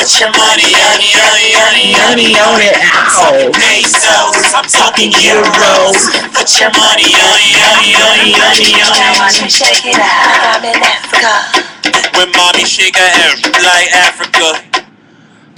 Put your money on it. I'm talking pesos, I'm talking euros. Put your money on it. Watch me shake it out. I'm in Africa. When mommy shake her hair like Africa.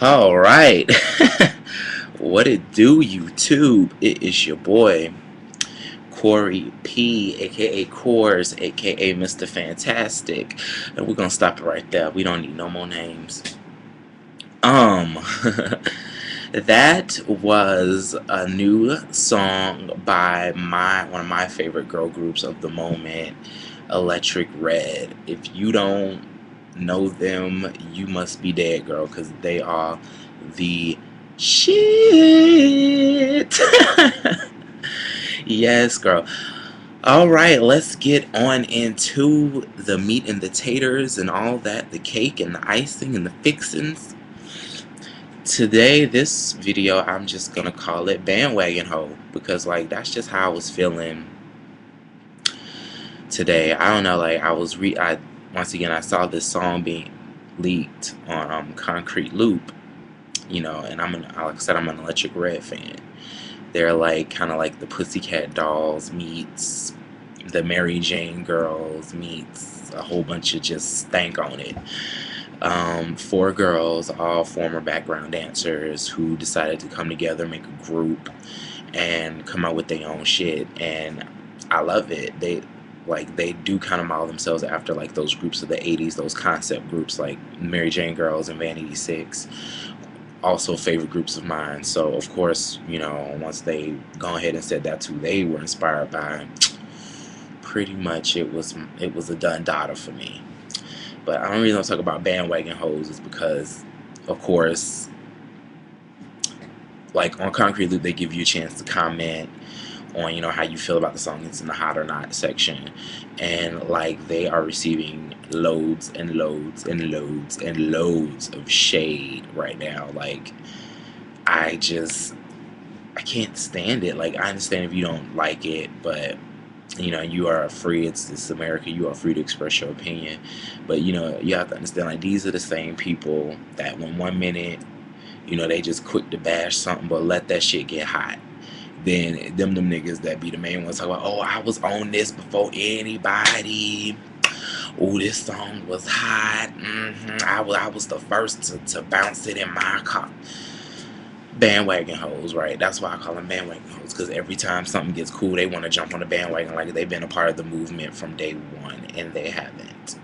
All right. What it do, YouTube? It is your boy, Corey P, aka Coors, aka Mr. Fantastic. And we're gonna stop it right there. We don't need no more names. That was a new song by one of my favorite girl groups of the moment, Electric Red. If you don't know them, you must be dead, girl, because they are the shit. Yes, girl. All right, let's get on into the meat and the taters and all that, the cake and the icing and the fixins. Today, this video, I'm just gonna call it Bandwagon Hoe, because like that's just how I was feeling today. I don't know, like I once again I saw this song being leaked on Concrete Loop, and like I said, I'm an Electric Red fan. They're like kind of like the Pussycat Dolls meets the Mary Jane Girls meets a whole bunch of just stank on it. Four girls, all former background dancers, who decided to come together, make a group, and come out with their own shit. And I love it. They do kind of model themselves after like those groups of the 80s, those concept groups like Mary Jane Girls and Vanity Six. Also favorite groups of mine. So of course, once they go ahead and said that's who they were inspired by, pretty much it was a done data for me. But I don't really want to talk about bandwagon hoes is because, of course, like on Concrete Loop, they give you a chance to comment on, how you feel about the song. It's in the hot or not section. And like they are receiving loads and loads and loads and loads of shade right now. Like I can't stand it. Like I understand if you don't like it, but you are free. It's America. You are free to express your opinion. But you have to understand, like, these are the same people that when 1 minute, they just quick to bash something, but let that shit get hot. Then them niggas that be the main ones talk about, oh, I was on this before anybody. Oh, this song was hot. I was the first to bounce it in my car. Bandwagon hoes, right? That's why I call them bandwagon hoes, because every time something gets cool, they want to jump on the bandwagon like they've been a part of the movement from day one, and they haven't.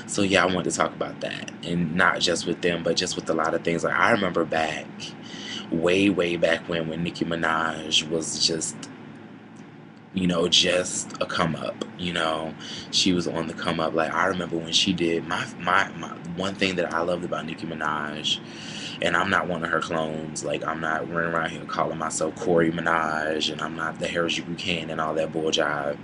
So yeah, I wanted to talk about that, and not just with them, but just with a lot of things. Like I remember back, way back when Nicki Minaj was just, just a come up. She was on the come up. Like I remember when she did my one thing that I loved about Nicki Minaj. And I'm not one of her clones. Like, I'm not running around here calling myself Corey Minaj, and I'm not the Harris Buchanan and all that bull jive.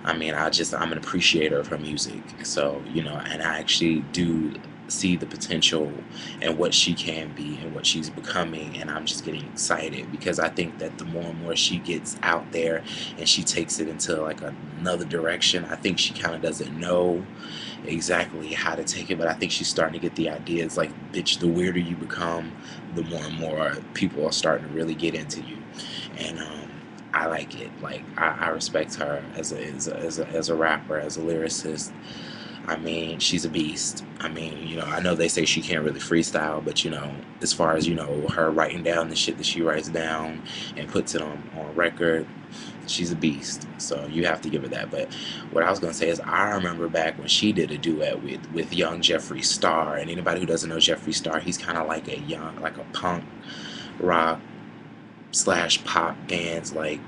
I mean, I'm an appreciator of her music. So, and I actually do see the potential and what she can be and what she's becoming, and I'm just getting excited because I think that the more and more she gets out there and she takes it into like another direction, I think she kind of doesn't know exactly how to take it, but I think she's starting to get the idea. It's like, bitch, the weirder you become, the more and more people are starting to really get into you. And I like it. Like I respect her as a rapper, as a lyricist. I mean, she's a beast. I mean, I know they say she can't really freestyle, but as far as her writing down the shit that she writes down and puts it on record, she's a beast. So you have to give her that. But what I was gonna say is, I remember back when she did a duet with young Jeffree Star. And anybody who doesn't know Jeffree Star, he's kind of like a punk rock / pop dance, like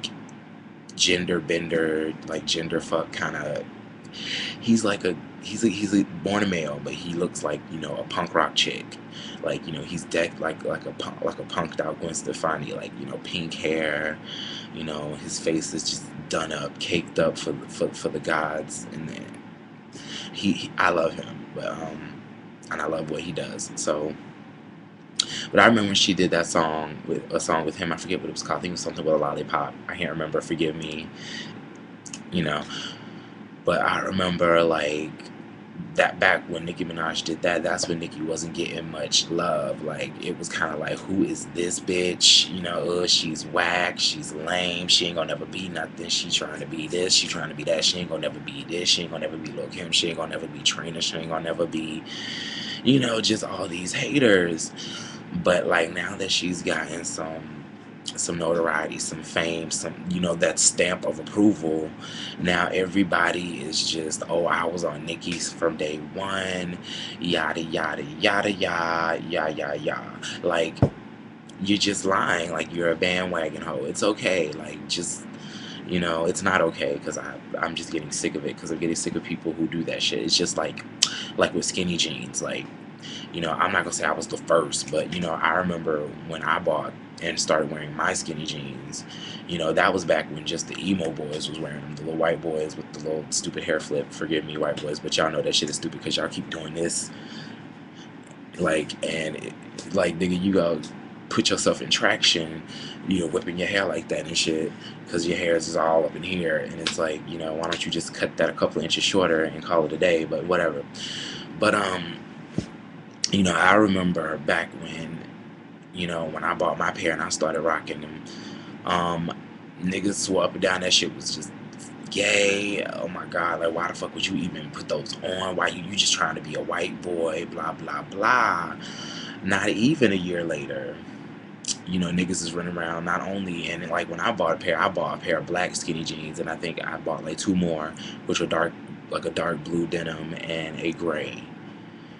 gender bender, like gender fuck kind of. He's a born a male, but he looks like a punk rock chick. Like he's decked like a punked out Gwen Stefani, like pink hair. His face is just done up, caked up for the gods, and then I love him, but and I love what he does. So, but I remember when she did that song with him. I forget what it was called. I think it was something with a lollipop. I can't remember. Forgive me. But I remember like that back when Nicki Minaj did that, that's when Nicki wasn't getting much love. Like, it was kind of like, who is this bitch? You know, she's whack, she's lame, she ain't gonna never be nothing. She trying to be this, she trying to be that. She ain't gonna never be this, she ain't gonna never be Lil Kim, she ain't gonna never be Trina, she ain't gonna never be, you know, just all these haters. But like, now that she's gotten some notoriety, some fame, some, you know, that stamp of approval, now everybody is just, oh, I was on Nicki's from day one, yada yada yada yada yada yada yada. Like, you're just lying. Like, you're a bandwagon hoe. It's okay. Like, just, you know, it's not okay, because I'm just getting sick of it, because I'm getting sick of people who do that shit. It's just like with skinny jeans. Like, you know, I'm not gonna say I was the first, but you know, I remember when I bought and started wearing my skinny jeans. You know, that was back when just the emo boys was wearing them, the little white boys with the little stupid hair flip. Forgive me, white boys, but y'all know that shit is stupid because y'all keep doing this. Like, and like, nigga, you gotta put yourself in traction, you know, whipping your hair like that and shit, because your hair is all up in here, and it's like, you know, why don't you just cut that a couple inches shorter and call it a day? But whatever. But you know, I remember back when, you know, when I bought my pair and I started rocking them, niggas swore up and down that shit was just gay. Oh my god, like, why the fuck would you even put those on? Why you just trying to be a white boy, blah blah blah. Not even a year later, you know, niggas is running around not only, and like, when I bought a pair of black skinny jeans, and I think I bought like two more, which were dark, like a dark blue denim and a gray.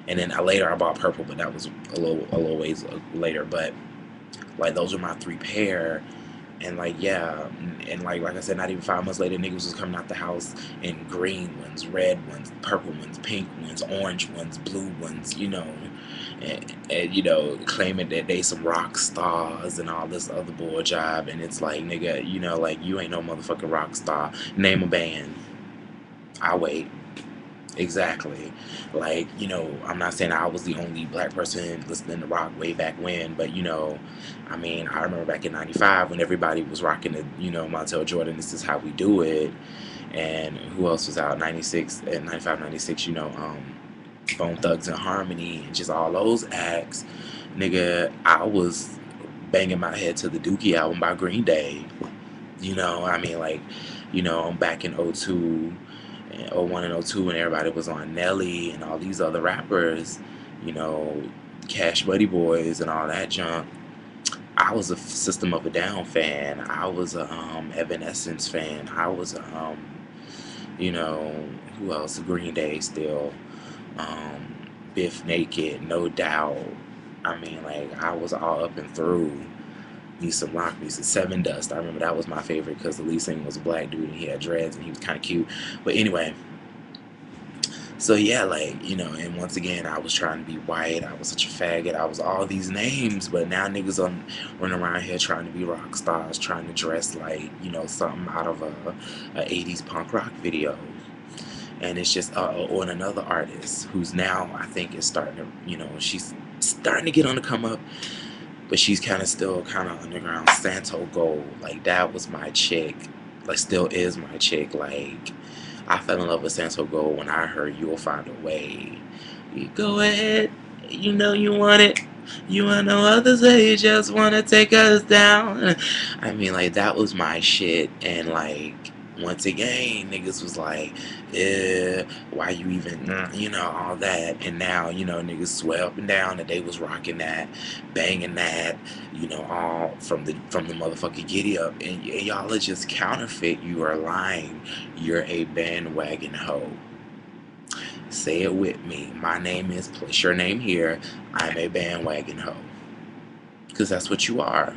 And then later I bought purple, but that was a little ways later. But like, those are my three pair. And like, yeah, and like I said, not even 5 months later, niggas was coming out the house in green ones, red ones, purple ones, pink ones, orange ones, blue ones, you know, and you know, claiming that they some rock stars and all this other bull job. And it's like, nigga, you know, like, you ain't no motherfucking rock star. Name a band. I'll wait. Exactly. Like, you know, I'm not saying I was the only black person listening to rock way back when, but you know, I mean, I remember back in '95 when everybody was rocking the, you know, Montel Jordan, This Is How We Do It, and who else was out? '96 and '95, '96, you know, Bone Thugs and Harmony, and just all those acts. Nigga, I was banging my head to the Dookie album by Green Day. You know, I mean, like, you know, back in '02, '01 and '02, when everybody was on Nelly and all these other rappers, you know, Cash Buddy Boys and all that junk. I was a System of a Down fan. I was a Evanescence fan. I was a you know, who else? Green Day still. Biff Naked, No Doubt. I mean, like, I was all up and through. Need some rock music. Seven Dust. I remember that was my favorite because the lead singer was a black dude and he had dreads and he was kind of cute. But anyway, so yeah, like, you know, and once again, I was trying to be white. I was such a faggot. I was all these names, but now niggas are running around here trying to be rock stars, trying to dress like, you know, something out of a 80s punk rock video. And it's just, or another artist who's now, I think, is starting to, you know, she's starting to get on the come up, but she's kind of still kind of underground. Santo Gold, like, that was my chick, like, still is my chick. Like, I fell in love with Santo Gold when I heard You'll Find a Way. You go ahead, you know you want it. You want no others, they just want to take us down. I mean, like, that was my shit. And like, once again, niggas was like, why you even, you know, all that. And now, you know, niggas swear up and down that they was rocking that, banging that, you know, all from the motherfucking giddy up. And y'all are just counterfeit. You are lying. You're a bandwagon hoe. Say it with me. My name is, place your name here. I'm a bandwagon hoe. Because that's what you are.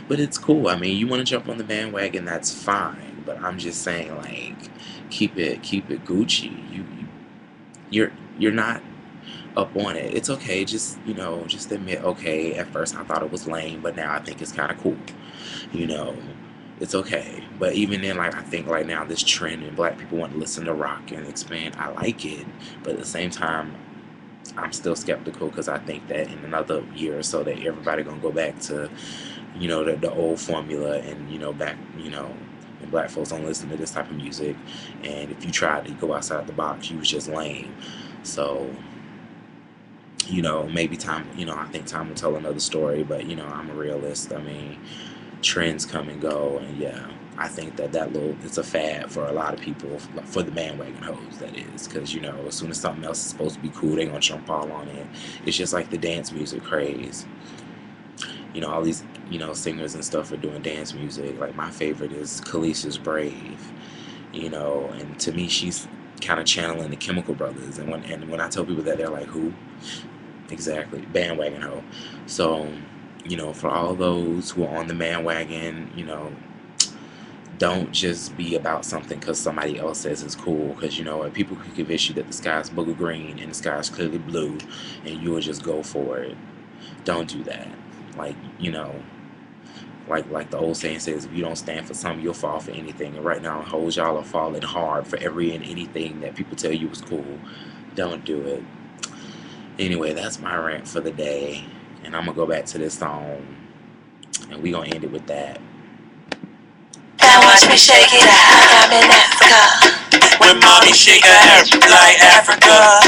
But it's cool. I mean, you want to jump on the bandwagon, that's fine. But I'm just saying, like, keep it Gucci. You're not up on it. It's okay. Just, you know, just admit, okay, at first I thought it was lame, but now I think it's kind of cool. You know, it's okay. But even then, like, I think right now this trend and black people want to listen to rock and expand. I like it, but at the same time, I'm still skeptical because I think that in another year or so that everybody gonna go back to, you know, the old formula, and you know, back, you know, and black folks don't listen to this type of music. And if you tried to go outside the box, you was just lame. So, maybe time, I think time will tell another story, but, I'm a realist. I mean, trends come and go, and yeah, I think it's a fad for a lot of people, for the bandwagon hoes, that is, because, as soon as something else is supposed to be cool, they're going to jump all on it. It's just like the dance music craze. All these, singers and stuff are doing dance music. Like, my favorite is Khaleesi's Brave, and to me, she's kind of channeling the Chemical Brothers, and when I tell people that, they're like, who? Exactly, bandwagon hoe. So, for all those who are on the bandwagon, don't just be about something because somebody else says it's cool. Because, people can convince you that the sky's booger green and the sky's clearly blue, and you will just go for it. Don't do that. Like, like the old saying says, if you don't stand for something, you'll fall for anything. And right now, hoes, y'all are falling hard for every and anything that people tell you is cool. Don't do it. Anyway, that's my rant for the day. And I'm going to go back to this song. And we're going to end it with that. Now watch me shake it out like I'm in Africa. When mommy shake her hair like Africa.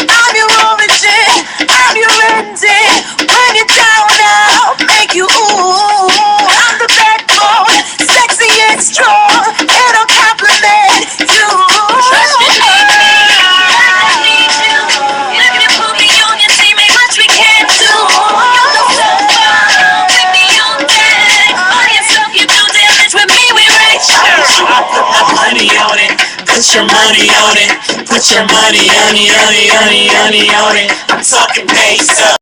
I'm your origin, I'm your ending. When you're down, I'll make you ooh. I'm the backbone, sexy and strong, and I'll compliment you. Trust me, baby, I need you. If you put me on your team, ain't much we can't do. You know so far, with me on deck. All yourself, you do damage with me, we rich. I put my money on it. Put your money on it. Put your money on it, on it, on it, on it, on it. I'm talking peso.